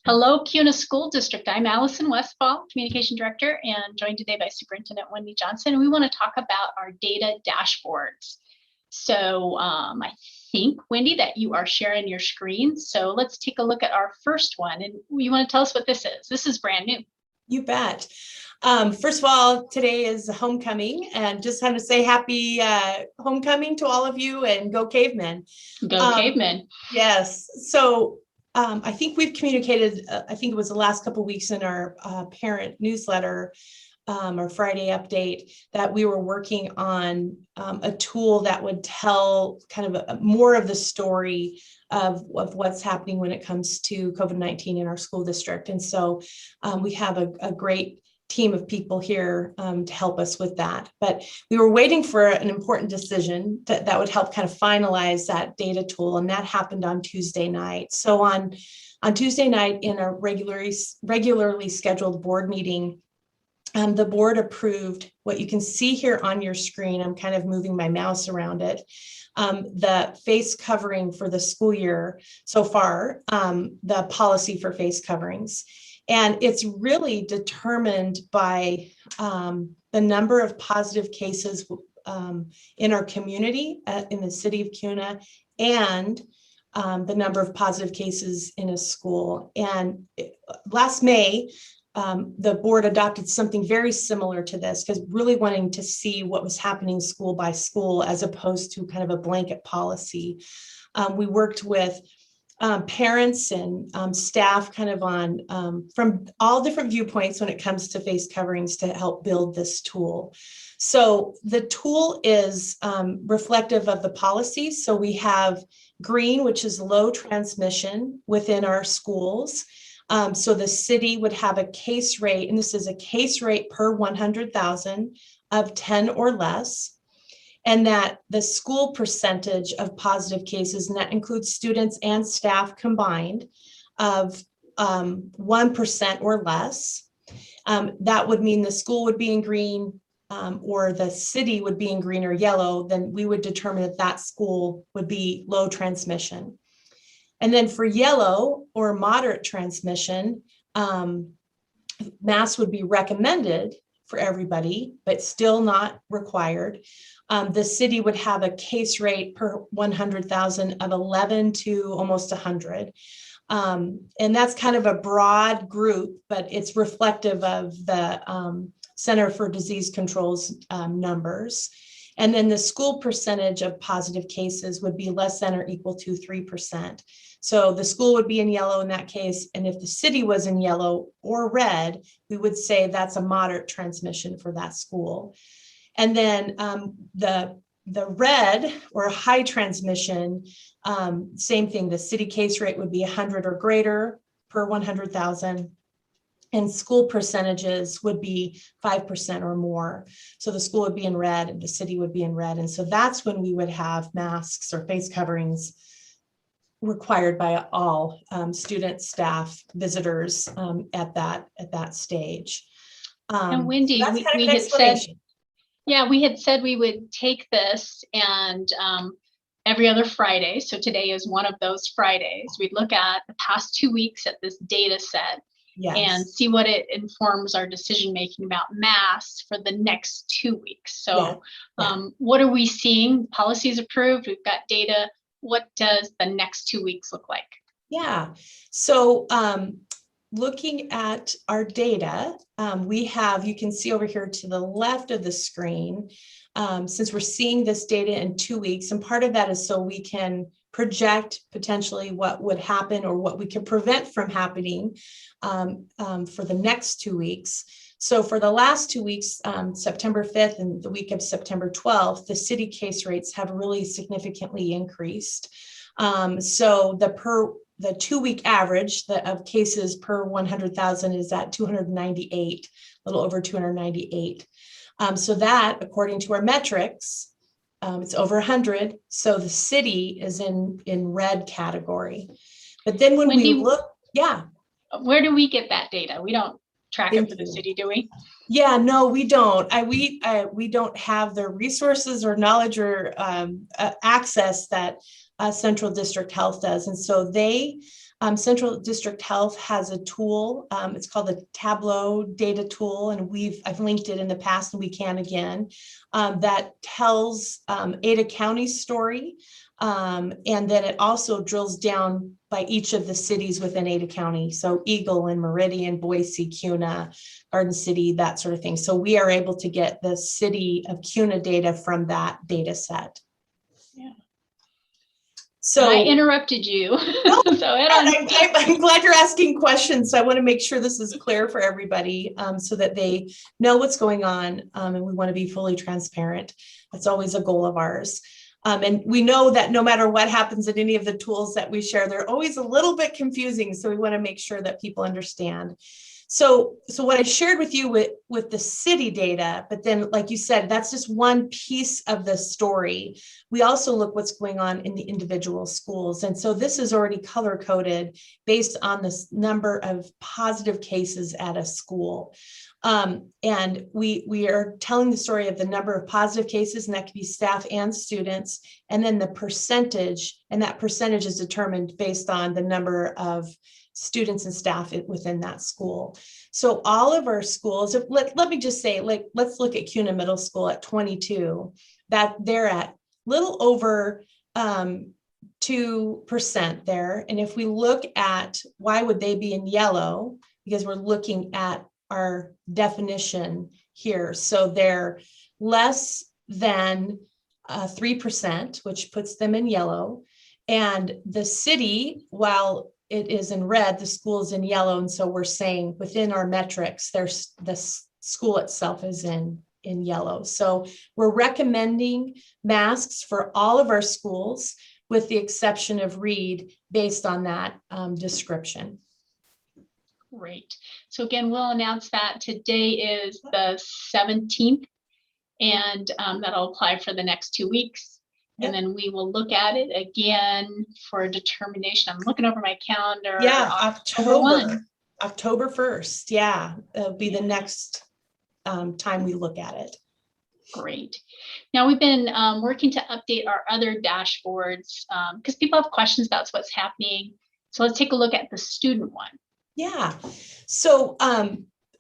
Hello, Kuna School District. I'm Allison Westfall, Communication Director, and joined today by Superintendent Wendy Johnson. And we want to talk about our data dashboards. So I think, Wendy, that you are sharing your screen. So let's take a look at our first one. And you want to tell us what this is? This is brand new. You bet. First of all, today is homecoming, and just want to say happy homecoming to all of you, and go cavemen. Go cavemen. Yes. So I think we've communicated, I think it was the last couple of weeks in our parent newsletter, or Friday update, that we were working on a tool that would tell kind of more of the story of what's happening when it comes to COVID-19 in our school district. And so we have a great team of people here to help us with that. But we were waiting for an important decision that would help kind of finalize that data tool, and that happened on Tuesday night. So on Tuesday night, in a regularly scheduled board meeting, the board approved what you can see here on your screen. I'm kind of moving my mouse around it. The face covering for the school year so far, the policy for face coverings. And it's really determined by the number of positive cases in our community, in the city of Kuna, and the number of positive cases in a school. And last May, the board adopted something very similar to this, because really wanting to see what was happening school by school as opposed to kind of a blanket policy. We worked with parents and staff kind of on from all different viewpoints when it comes to face coverings to help build this tool. So the tool is reflective of the policy. So we have green, which is low transmission within our schools. So the city would have a case rate, and this is a case rate per 100,000 of 10 or less. And that the school percentage of positive cases, and that includes students and staff combined, of 1% or less. That would mean the school would be in green, or the city would be in green or yellow. Then we would determine that that school would be low transmission. And then for yellow or moderate transmission, masks would be recommended for everybody, but still not required. The city would have a case rate per 100,000 of 11 to almost 100. And that's kind of a broad group, but it's reflective of the Center for Disease Control's numbers. And then the school percentage of positive cases would be less than or equal to 3%. So the school would be in yellow in that case. And if the city was in yellow or red, we would say that's a moderate transmission for that school. And then the red or high transmission, same thing, the city case rate would be 100 or greater per 100,000. And school percentages would be 5% or more. So the school would be in red and the city would be in red. And so that's when we would have masks or face coverings required by all students, staff, visitors at that stage. And Wendy, so we had said, yeah, we had said we would take this and every other Friday. So today is one of those Fridays. We'd look at the past 2 weeks at this data set. Yes. And see what it informs our decision making about masks for the next 2 weeks. So what are we seeing? Policies approved, we've got data. What does the next 2 weeks look like? Yeah, so looking at our data, we have, you can see over here to the left of the screen, since we're seeing this data in 2 weeks, and part of that is so we can project potentially what would happen or what we can prevent from happening for the next 2 weeks. So for the last 2 weeks, September 5th and the week of September 12th, the city case rates have really significantly increased. So the 2 week average of cases per 100,000 is at 298, a little over 298. So that, according to our metrics, it's over 100. So the city is in red category. But then when we look, where do we get that data? We don't track it for the city, do we? Yeah, no, we don't. We don't have the resources or knowledge or access that Central District Health does. And so they Central District Health has a tool. It's called the Tableau data tool, and I've linked it in the past, and we can again, that tells Ada County's story. And then it also drills down by each of the cities within Ada County. So Eagle and Meridian, Boise, Kuna, Garden City, that sort of thing. So we are able to get the city of Kuna data from that data set. Yeah. So I interrupted you. No, so I'm glad you're asking questions. So I want to make sure this is clear for everybody, so that they know what's going on, and we want to be fully transparent. That's always a goal of ours. And we know that no matter what happens in any of the tools that we share, they're always a little bit confusing. So we want to make sure that people understand. So what I shared with you with the city data, but then, like you said, that's just one piece of the story. We also look what's going on in the individual schools. And so this is already color coded based on this number of positive cases at a school. And we are telling the story of the number of positive cases, and that can be staff and students, and then the percentage, and that percentage is determined based on the number of students and staff within that school. So all of our schools, let me just say, like, let's look at Kuna Middle School at 22, that they're at little over 2% there. And if we look at why would they be in yellow, because we're looking at our definition here. So they're less than 3%, which puts them in yellow. And the city, while it is in red, the school is in yellow. And so we're saying within our metrics, there's the school itself is in yellow. So we're recommending masks for all of our schools, with the exception of Reed, based on that description. Great. So again, we'll announce that today is the 17th, and that'll apply for the next 2 weeks. And then we will look at it again for a determination. I'm looking over my calendar. Yeah, October 1st. Yeah, it'll be the next time we look at it. Great. Now we've been working to update our other dashboards because people have questions about what's happening. So let's take a look at the student one. Yeah. So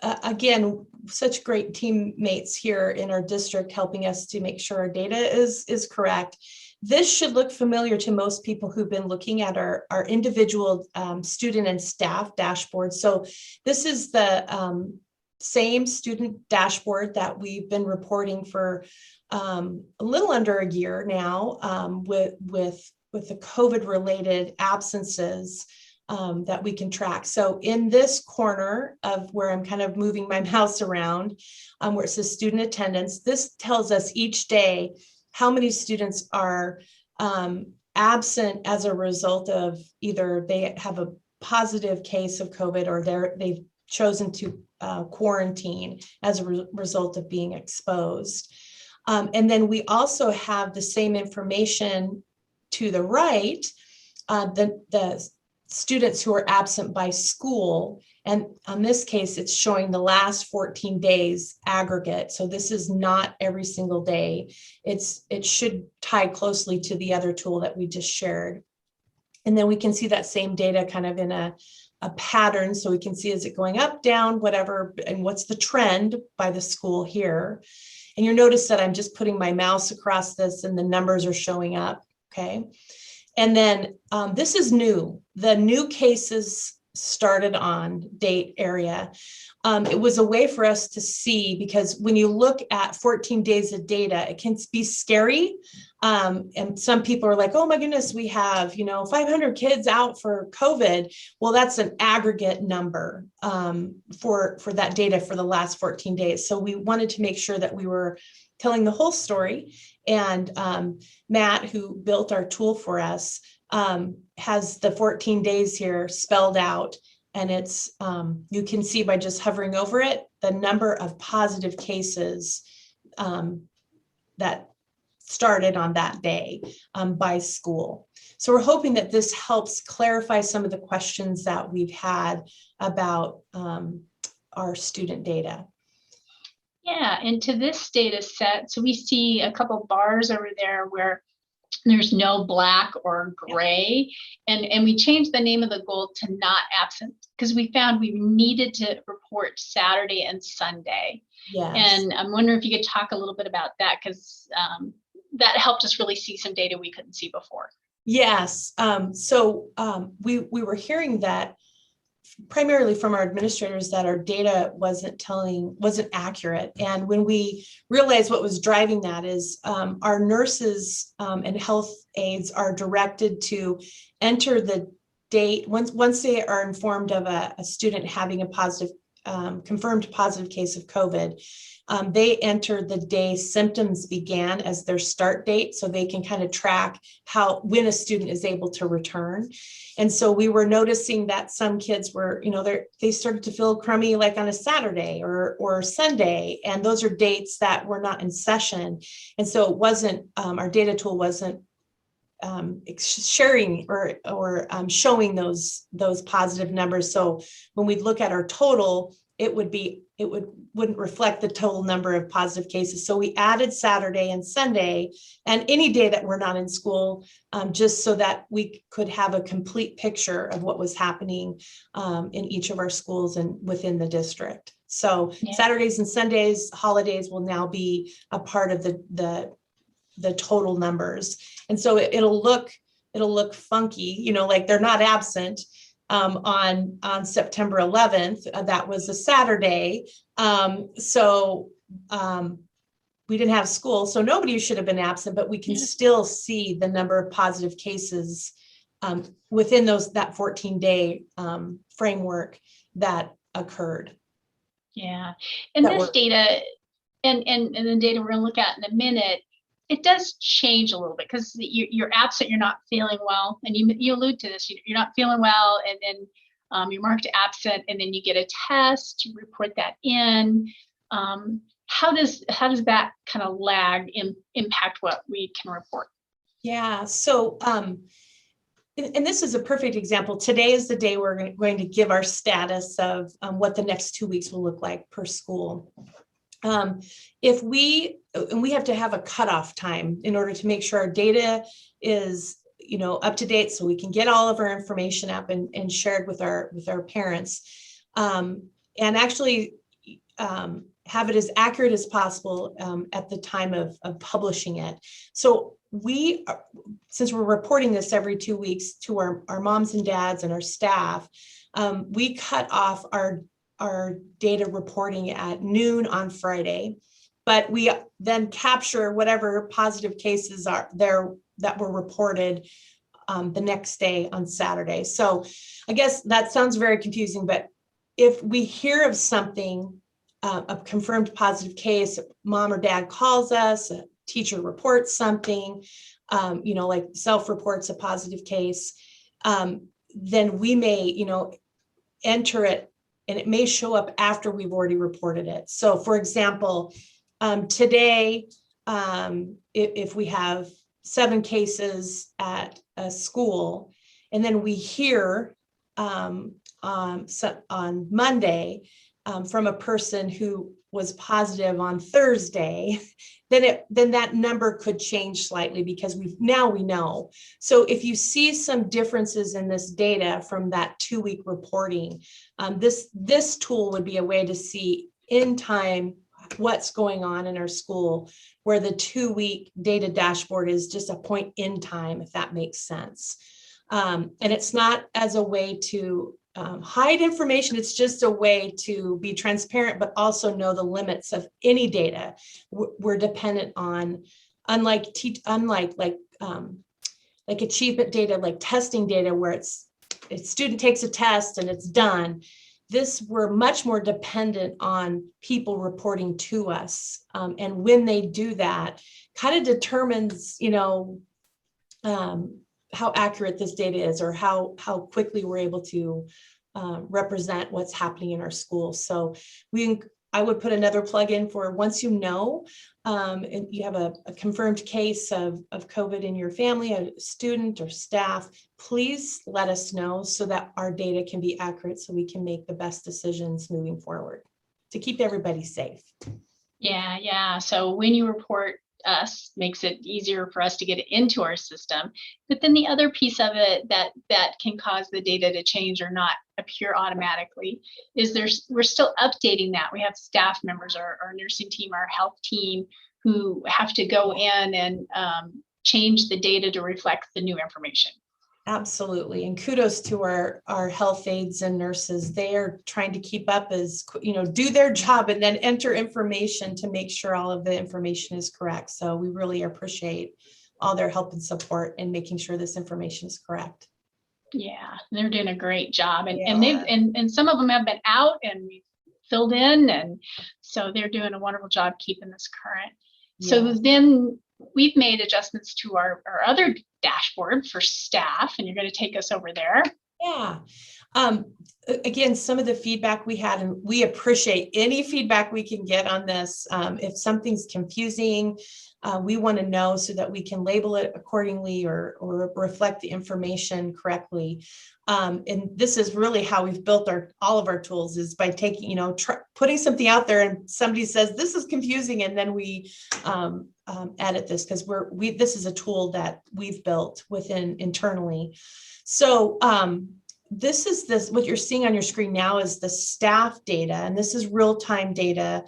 again, such great teammates here in our district helping us to make sure our data is correct. This should look familiar to most people who've been looking at our individual student and staff dashboards. So this is the same student dashboard that we've been reporting for a little under a year now, with the COVID related absences that we can track. So in this corner of where I'm kind of moving my mouse around, where it says student attendance, this tells us each day how many students are absent as a result of either they have a positive case of COVID or they've chosen to quarantine as a result of being exposed. And then we also have the same information to the right, the students who are absent by school. And on this case, it's showing the last 14 days aggregate. So this is not every single day. It should tie closely to the other tool that we just shared. And then we can see that same data kind of in a pattern. So we can see, is it going up, down, whatever, and what's the trend by the school here. And you'll notice that I'm just putting my mouse across this and the numbers are showing up, okay? And then this is new. The new cases started on date area. It was a way for us to see, because when you look at 14 days of data, it can be scary. And some people are like, oh my goodness, we have 500 kids out for COVID. Well, that's an aggregate number for that data for the last 14 days. So we wanted to make sure that we were telling the whole story. And Matt, who built our tool for us, has the 14 days here spelled out. And it's, you can see by just hovering over it, the number of positive cases that started on that day by school. So we're hoping that this helps clarify some of the questions that we've had about our student data. Yeah, and to this data set, so we see a couple bars over there where There's no black or gray. And we changed the name of the goal to not absent because we found we needed to report Saturday and Sunday. Yes. And I'm wondering if you could talk a little bit about that, because that helped us really see some data we couldn't see before. Yes. We were hearing that primarily from our administrators that our data wasn't accurate. And when we realized what was driving that is our nurses and health aides are directed to enter the date once they are informed of a student having a positive confirmed positive case of COVID. They enter the day symptoms began as their start date, so they can kind of track when a student is able to return. And so we were noticing that some kids were, they started to feel crummy like on a Saturday or Sunday, and those are dates that were not in session. And so it wasn't, our data tool wasn't sharing or showing those positive numbers. So when we look at our total, it wouldn't reflect the total number of positive cases. So we added Saturday and Sunday and any day that we're not in school, just so that we could have a complete picture of what was happening in each of our schools and within the district. So Saturdays and Sundays, holidays will now be a part of the total numbers. And so it'll look funky, like they're not absent. On September 11th, that was a Saturday. We didn't have school, so nobody should have been absent, but we can still see the number of positive cases within that 14-day framework that occurred. Yeah, and this data and the data we're going to look at in a minute, it does change a little bit because you're absent, you're not feeling well, and you allude to this, you're not feeling well, and then you're marked absent, and then you get a test, you report that in. How does that kind of lag impact what we can report? Yeah, so and this is a perfect example. Today is the day we're going to give our status of what the next 2 weeks will look like per school. If we have to have a cutoff time in order to make sure our data is, up to date, so we can get all of our information up and shared with our parents, and actually have it as accurate as possible at the time of publishing it. So since we're reporting this every 2 weeks to our moms and dads and our staff, we cut off our data reporting at noon on Friday, but we then capture whatever positive cases are there that were reported the next day on Saturday. So I guess that sounds very confusing, but if we hear of something, a confirmed positive case, mom or dad calls us, a teacher reports something, like self-reports a positive case, then we may, enter it, and it may show up after we've already reported it. So for example, today, if we have 7 cases at a school, and then we hear on Monday from a person who was positive on Thursday, then that number could change slightly because we know. So if you see some differences in this data from that 2-week reporting, this tool would be a way to see in time what's going on in our school, where the 2-week data dashboard is just a point in time, if that makes sense. And it's not as a way to hide information. It's just a way to be transparent, but also know the limits of any data we're dependent on. Unlike achievement data, like testing data, where a student takes a test and it's done. We're much more dependent on people reporting to us, and when they do that, kind of determines, how accurate this data is, or how quickly we're able to represent what's happening in our school. So I would put another plug in for once and you have a confirmed case of COVID in your family, a student or staff, please let us know so that our data can be accurate, so we can make the best decisions moving forward to keep everybody safe. Yeah. So when you report us, makes it easier for us to get it into our system. But then the other piece of it that can cause the data to change or not appear automatically is we're still updating that. We have staff members, our nursing team, our health team, who have to go in and change the data to reflect the new information. Absolutely. And kudos to our health aides and nurses. They are trying to keep up do their job and then enter information to make sure all of the information is correct. So we really appreciate all their help and support in making sure this information is correct. Yeah, they're doing a great job. And some of them have been out and we filled in. And so they're doing a wonderful job keeping this current. So then we've made adjustments to our other dashboard for staff, and you're going to take us over there. Yeah. Again, some of the feedback we had, and we appreciate any feedback we can get on this. If something's confusing, we want to know so that we can label it accordingly or reflect the information correctly. And this is really how we've built all of our tools, is by taking, putting something out there and somebody says, this is confusing. And then we edit this because this is a tool that we've built internally. So what you're seeing on your screen now is the staff data, and this is real-time data.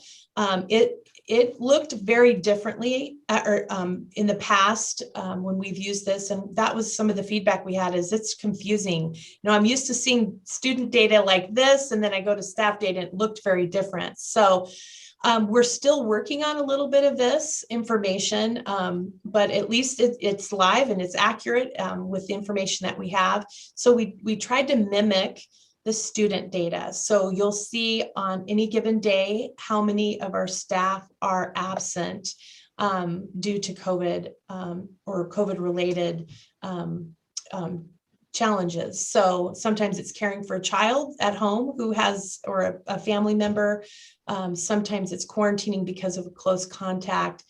It looked very differently in the past when we've used this, and that was some of the feedback we had. Is it's confusing. I'm used to seeing student data like this, and then I go to staff data, and it looked very different. So we're still working on a little bit of this information, but at least it's live and it's accurate with the information that we have. So we tried to mimic the student data. So you'll see on any given day how many of our staff are absent due to COVID or COVID-related challenges. So sometimes it's caring for a child at home or a family member. Sometimes it's quarantining because of a close contact.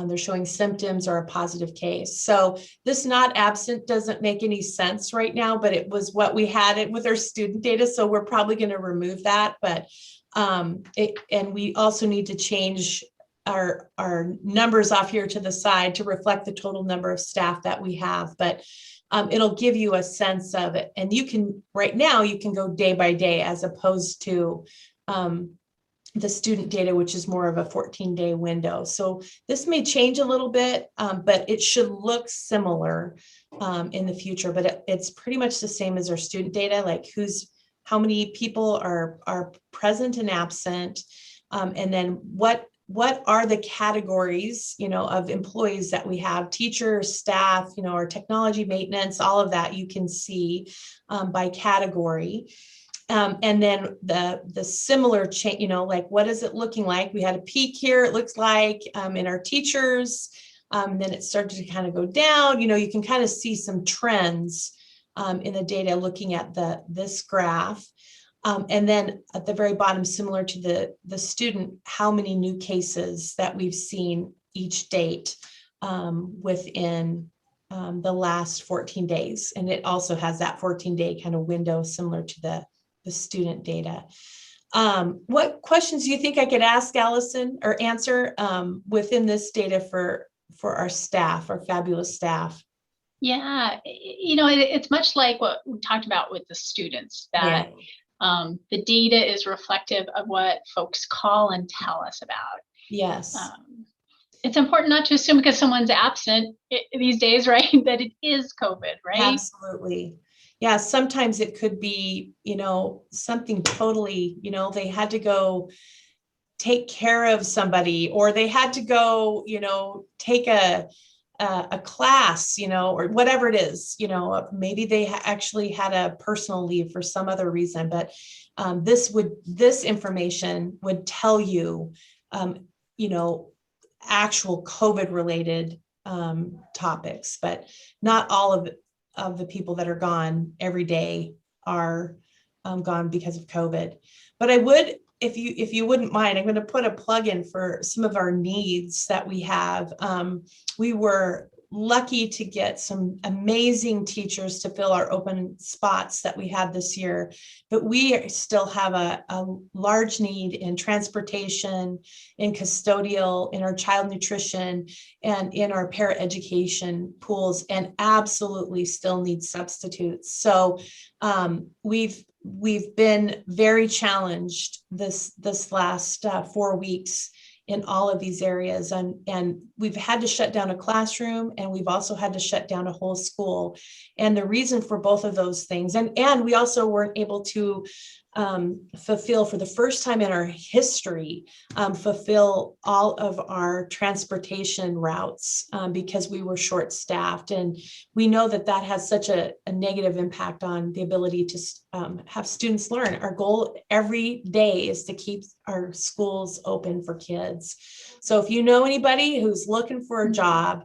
They're showing symptoms or a positive case. So this not absent doesn't make any sense right now, but it was what we had with our student data. So we're probably going to remove that. But and we also need to change our numbers off here to the side to reflect the total number of staff that we have. But it'll give you a sense of it. And right now you can go day by day as opposed to the student data, which is more of a 14-day window. So this may change a little bit, but it should look similar in the future. But it's pretty much the same as our student data, like how many people are present and absent, and then what are the categories, of employees that we have, teachers, staff, our technology, maintenance, all of that you can see by category. And then the similar change, like what is it looking like? We had a peak here, it looks like in our teachers, and then it started to kind of go down. You can kind of see some trends in the data looking at this graph. And then at the very bottom, similar to the student, how many new cases that we've seen each date within the last 14 days. And it also has that 14-day kind of window similar to the student data. What questions do you think I could ask Allison or answer within this data for our staff, our fabulous staff? Yeah, it's much like what we talked about with the students, that the data is reflective of what folks call and tell us about. Yes. It's important not to assume because someone's absent these days, right, that it is COVID, right? Absolutely. Yeah, sometimes it could be, something totally, they had to go take care of somebody, or they had to go, take a class, or whatever it is, maybe they actually had a personal leave for some other reason, but this information would tell you, actual COVID related topics, but not all of the people that are gone every day are gone because of COVID. But I would, if you wouldn't mind, I'm going to put a plug in for some of our needs that we have. We were lucky to get some amazing teachers to fill our open spots that we had this year, but we still have a large need in transportation, in custodial, in our child nutrition, and in our paraeducation pools, and absolutely still need substitutes. So we've been very challenged this last 4 weeks in all of these areas. And we've had to shut down a classroom, and we've also had to shut down a whole school. And the reason for both of those things, and we also weren't able to fulfill, for the first time in our history, fulfill all of our transportation routes because we were short-staffed. And we know that that has such a negative impact on the ability to have students learn. Our goal every day is to keep our schools open for kids. So if you know anybody who's looking for a job,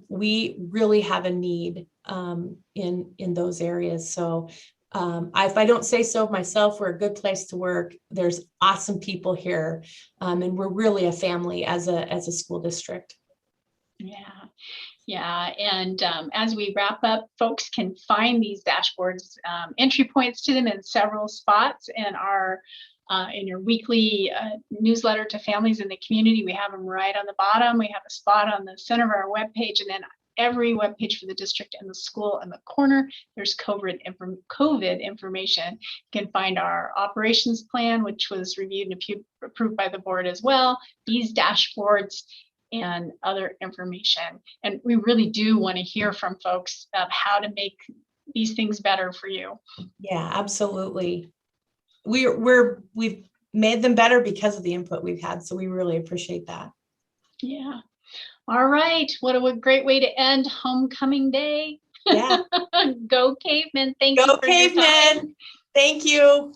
we really have a need in those areas. So if I don't say so myself, we're a good place to work. There's awesome people here, and we're really a family as a school district. Yeah. And as we wrap up, folks can find these dashboards, entry points to them in several spots in your weekly newsletter to families in the community. We have them right on the bottom. We have a spot on the center of our webpage, and then every webpage for the district and the school in the corner, there's COVID information. You can find our operations plan, which was reviewed and approved by the board as well, these dashboards, and other information. And we really do want to hear from folks of how to make these things better for you. Yeah, absolutely. We've made them better because of the input we've had. So we really appreciate that. Yeah. All right. What a great way to end homecoming day. Yeah. Go Cavemen. Thank you. Go Cavemen. Thank you.